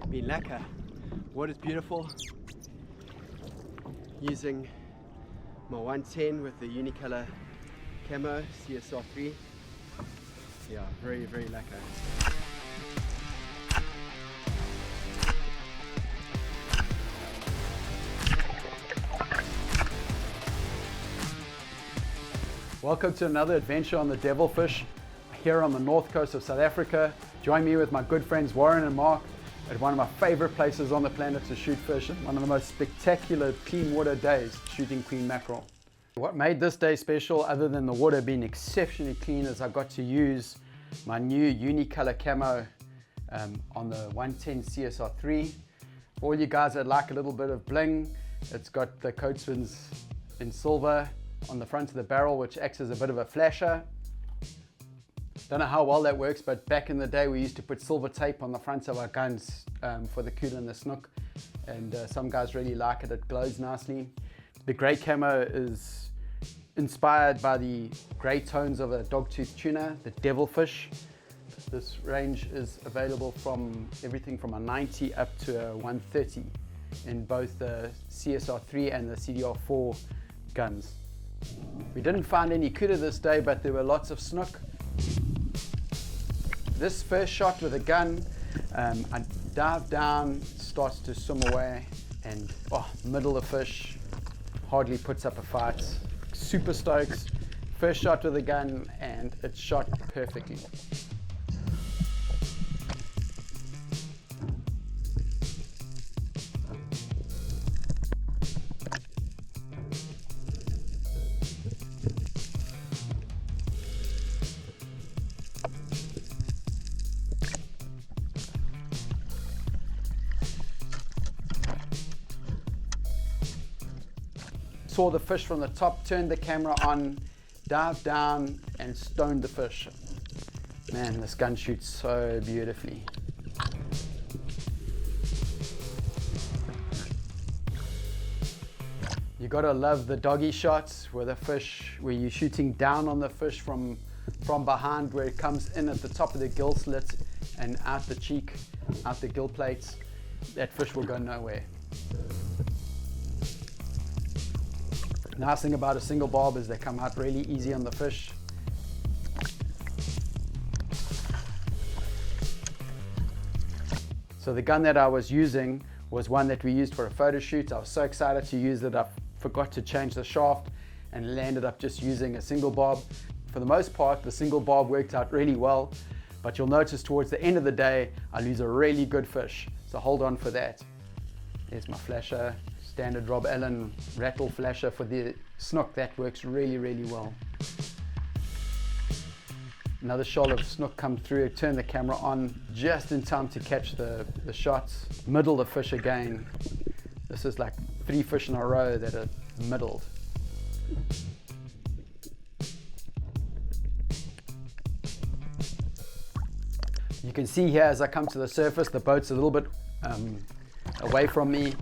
been lekker. Water's beautiful. Using my 110 with the Unicolor Camo CSR3. Yeah, very lekker. Welcome to another adventure on the Devilfish here on the north coast of South Africa. Join me with my good friends Warren and Mark at one of my favorite places on the planet to shoot fish, and one of the most spectacular clean water days, shooting Queen Mackerel. What made this day special, other than the water being exceptionally clean, is I got to use my new Unicolor Camo on the 110 CSR3. For all you guys that like a little bit of bling, it's got the Coatesmans in silver on the front of the barrel, which acts as a bit of a flasher. Don't know how well that works, but back in the day we used to put silver tape on the fronts of our guns for the Couta and the snook, and some guys really like it. It glows nicely. The grey camo is inspired by the grey tones of a dogtooth tuna, the Devilfish. This range is available from everything from a 90 up to a 130 in both the CSR3 and the CDR4 guns. We didn't find any Couta this day, but there were lots of snook. This first shot with a gun, I dive down, starts to swim away, and middle of fish, hardly puts up a fight. Super stoked. First shot with a gun, and it shot perfectly. Saw the fish from the top, turned the camera on, dived down and stoned the fish. Man, this gun shoots so beautifully. You gotta love the doggy shots where the fish, where you're shooting down on the fish from behind, where it comes in at the top of the gill slit and out the cheek, out the gill plates. That fish will go nowhere. Nice thing about a single barb is they come out really easy on the fish. So the gun that I was using was one that we used for a photo shoot. I was so excited to use it, I forgot to change the shaft and landed up just using a single barb. For the most part, the single barb worked out really well, but you'll notice towards the end of the day, I lose a really good fish. So hold on for that. There's my flasher. Standard Rob Allen Rattle flasher for the snook. That works really well. Another shoal of snook come through, turn the camera on just in time to catch the shots. Middle the fish again. This is like 3 fish in a row that are middled. You can see here as I come to the surface, the boat's a little bit away from me.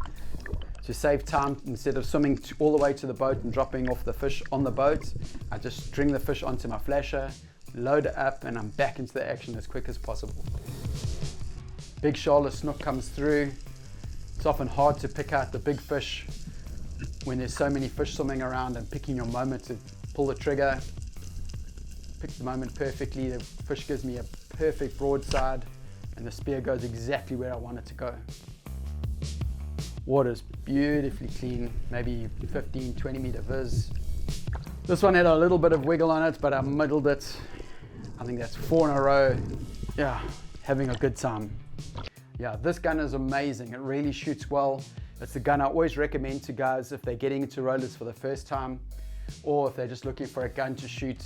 To save time, instead of swimming all the way to the boat and dropping off the fish on the boat, I just string the fish onto my flasher, load it up, and I'm back into the action as quick as possible. Big shoal of snook comes through. It's often hard to pick out the big fish when there's so many fish swimming around, and picking your moment to pull the trigger. Pick the moment perfectly. The fish gives me a perfect broadside, and the spear goes exactly where I want it to go. Water's beautifully clean, maybe 15-20 meter viz. This one had a little bit of wiggle on it, but I middled it. I think that's 4 in a row. Yeah, having a good time. Yeah, this gun is amazing. It really shoots well. It's the gun I always recommend to guys if they're getting into rollers for the first time, or if they're just looking for a gun to shoot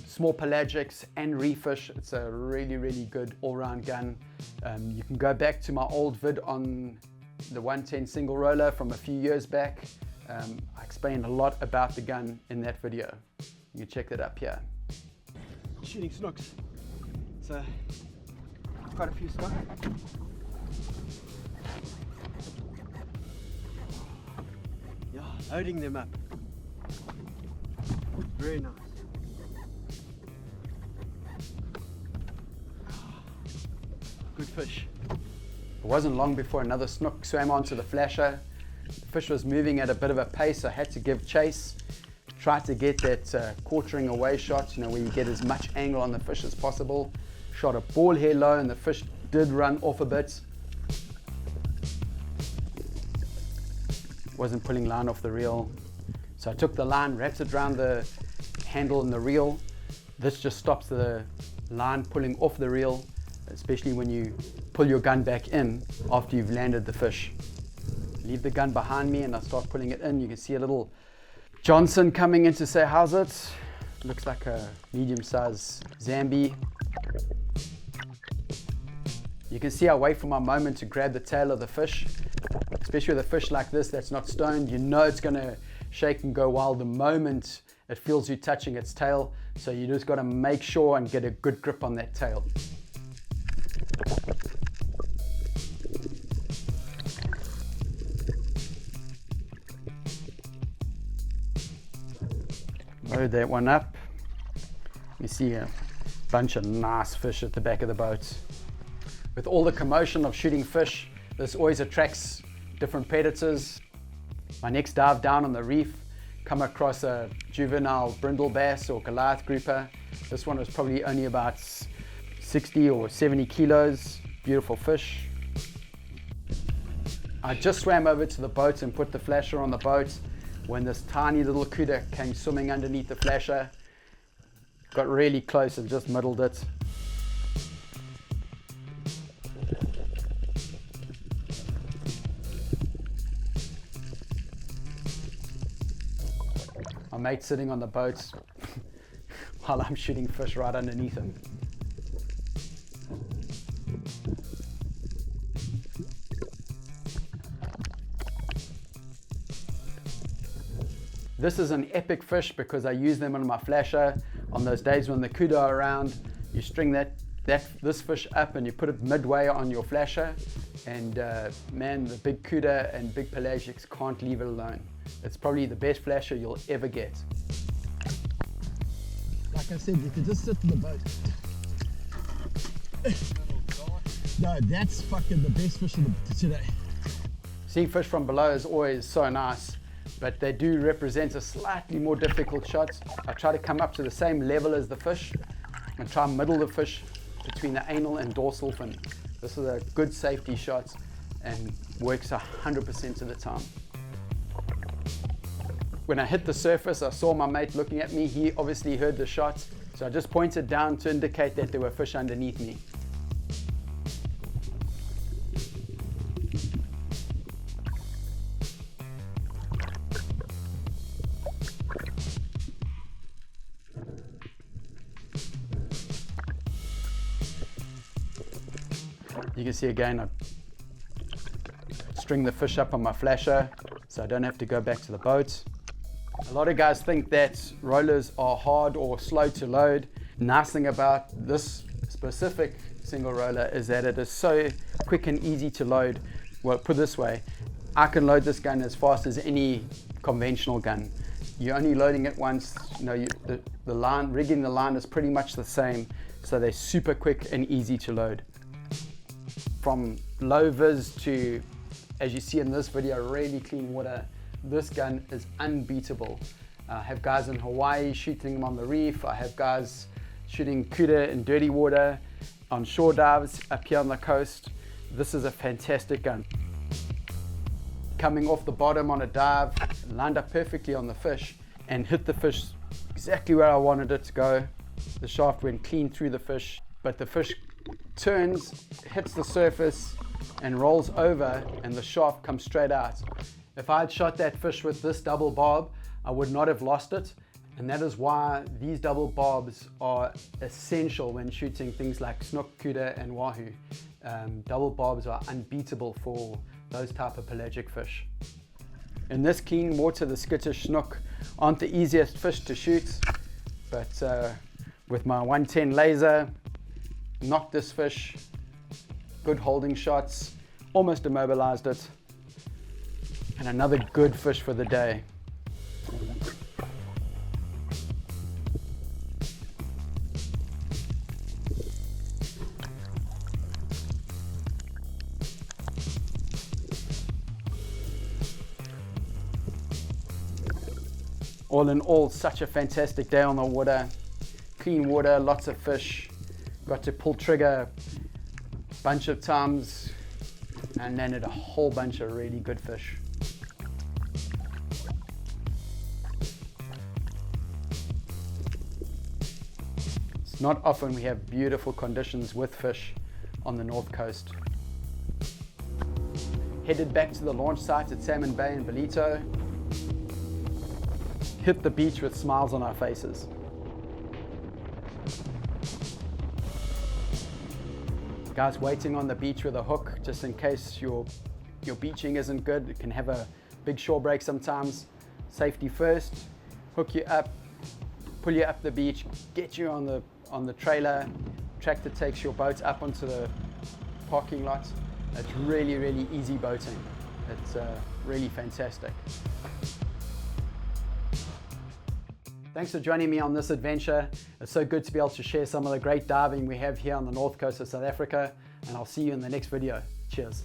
small pelagics and reef fish. It's a really good all-round gun. You can go back to my old vid on the 110 single roller from a few years back. I explained a lot about the gun in that video. You can check that up here. Shooting snooks. So quite a few snook. Yeah, loading them up. Very nice. Good fish. It wasn't long before another snook swam onto the flasher. The fish was moving at a bit of a pace, so I had to give chase. Tried to get that quartering away shot, where you get as much angle on the fish as possible. Shot a ball hair low and the fish did run off a bit. Wasn't pulling line off the reel. So I took the line, wrapped it around the handle in the reel. This just stops the line pulling off the reel, especially when you pull your gun back in after you've landed the fish. Leave the gun behind me and I start pulling it in. You can see a little Johnson coming in to say, how's it? Looks like a medium-sized Zambie. You can see I wait for my moment to grab the tail of the fish, especially with a fish like this that's not stoned. You know it's going to shake and go wild the moment it feels you touching its tail. So you just got to make sure and get a good grip on that tail. Load that one up. You see a bunch of nice fish at the back of the boat. With all the commotion of shooting fish, this always attracts different predators. My next dive down on the reef, come across a juvenile brindle bass or Goliath grouper. This one was probably only about 60 or 70 kilos. Beautiful fish. I just swam over to the boat and put the flasher on the boat when this tiny little Couta came swimming underneath the flasher. Got really close and just middled it. My mate's sitting on the boat while I'm shooting fish right underneath him. This is an epic fish because I use them on my flasher. On those days when the Couta are around, you string this fish up and you put it midway on your flasher, and man, the big Couta and big pelagics can't leave it alone. It's probably the best flasher you'll ever get. Like I said, you can just sit in the boat. No, that's fucking the best fish today. Seeing fish from below is always so nice, but they do represent a slightly more difficult shot. I try to come up to the same level as the fish and try and middle the fish between the anal and dorsal fin. This is a good safety shot and works 100% of the time. When I hit the surface, I saw my mate looking at me. He obviously heard the shot, so I just pointed down to indicate that there were fish underneath me. You can see again, I string the fish up on my flasher so I don't have to go back to the boat. A lot of guys think that rollers are hard or slow to load. Nice thing about this specific single roller is that it is so quick and easy to load. Well, put it this way, I can load this gun as fast as any conventional gun. You're only loading it once. The line, rigging the line is pretty much the same, so they're super quick and easy to load. From low vis to, as you see in this video, really clean water, this gun is unbeatable. I have guys in Hawaii shooting them on the reef. I have guys shooting Couta in dirty water, on shore dives up here on the coast. This is a fantastic gun. Coming off the bottom on a dive, lined up perfectly on the fish and hit the fish exactly where I wanted it to go. The shaft went clean through the fish, but the fish turns, hits the surface and rolls over and the shaft comes straight out. If I had shot that fish with this double barb, I would not have lost it, and that is why these double barbs are essential when shooting things like snook, Couta and wahoo. Double barbs are unbeatable for those type of pelagic fish. In this clean water, the skittish snook aren't the easiest fish to shoot, but with my 110 laser, knocked this fish, good holding shots, almost immobilized it, and another good fish for the day. All in all, such a fantastic day on the water. Clean water, lots of fish. Got to pull trigger a bunch of times and landed a whole bunch of really good fish. It's not often we have beautiful conditions with fish on the north coast. Headed back to the launch site at Salmon Bay in Ballito. Hit the beach with smiles on our faces. Guys waiting on the beach with a hook just in case your beaching isn't good. It can have a big shore break sometimes. Safety first, hook you up, pull you up the beach, get you on the trailer. Tractor takes your boat up onto the parking lot. It's really, really easy boating. It's really fantastic. Thanks for joining me on this adventure. It's so good to be able to share some of the great diving we have here on the north coast of South Africa, and I'll see you in the next video. Cheers.